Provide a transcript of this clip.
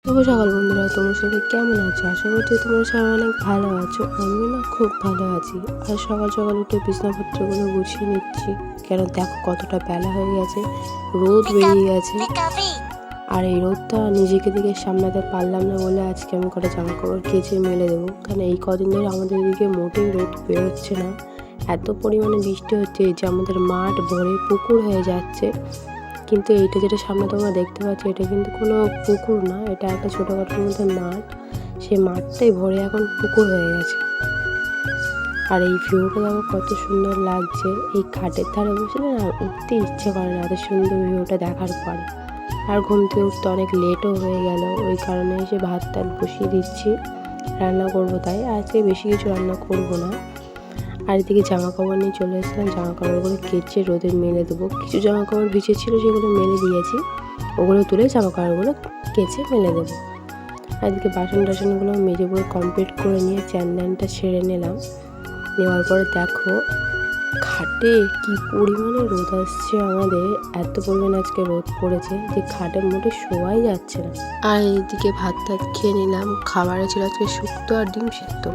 শুভ সকাল বন্ধুরা, তোমরা সবাই কেমন আছো? আশা করছি তোমরা সবাই অনেক ভালো আছো। আমিও না খুব ভালো আছি। আর সকাল সকাল উঠে বিছানাপত্রগুলো গুছিয়ে নিচ্ছি, কেন দেখো কতটা বেলা হয়ে গেছে, রোদ বেরিয়ে গেছে। আর এই রোদটা নিজেকে দিকে সামলাতে পারলাম না বলে আজকে আমি কটা জামা কাপড় কেচে মেলে দেবো। কারণ এই কদিন ধরে আমাদের এদিকে মোটেই রোদ বেরোচ্ছে না, এত পরিমাণে বৃষ্টি হচ্ছে যে আমাদের মাঠ ভরে পুকুর হয়ে যাচ্ছে। কিন্তু এইটা যেটা সামনে তোমরা দেখতে পাচ্ছ, এটা কিন্তু কোনো পুকুর না, এটা একটা ছোটোখাটোর মধ্যে মাঠ। সেই মাঠটাই ভরে এখন পুকুর হয়ে গেছে। আর এই ভিউটা দেখো কত সুন্দর লাগছে। এই খাটের ধারে বসলে না উঠতে ইচ্ছে করে না এত সুন্দর ভিউটা দেখার পরে। আর ঘুম থেকে উঠতে অনেক লেটও হয়ে গেল, ওই কারণে এসে ভাত টাত বসিয়ে দিচ্ছি, রান্না করবো। তাই আজকে বেশি কিছু রান্না করবো না। আর এদিকে জামা কাপড় নিয়ে চলে এসেছিলাম, জামা কাপড়গুলো কেচে রোদে মেলে দেবো। কিছু জামা কাপড় ভিজে ছিল, সেগুলো মেলে দিয়েছি, ওগুলো তুলে জামা কাপড়গুলো কেচে মেলে দেবো। আর এদিকে বাসন টাসনগুলো মেজে পুরো কমপ্লিট করে নিয়ে চ্যান্ডানটা ছেড়ে নিলাম। নেওয়ার পরে দেখো খাটে কি পরিমাণে রোদ আসছে, আমাদের এত পরিমাণে আজকে রোদ পড়েছে যে খাটের মোটে শোয়াই যাচ্ছে না। আর এইদিকে ভাত টাত খেয়ে নিলাম, খাবারে ছিল আজকে শুক্তো আর ডিম সিদ্ধ।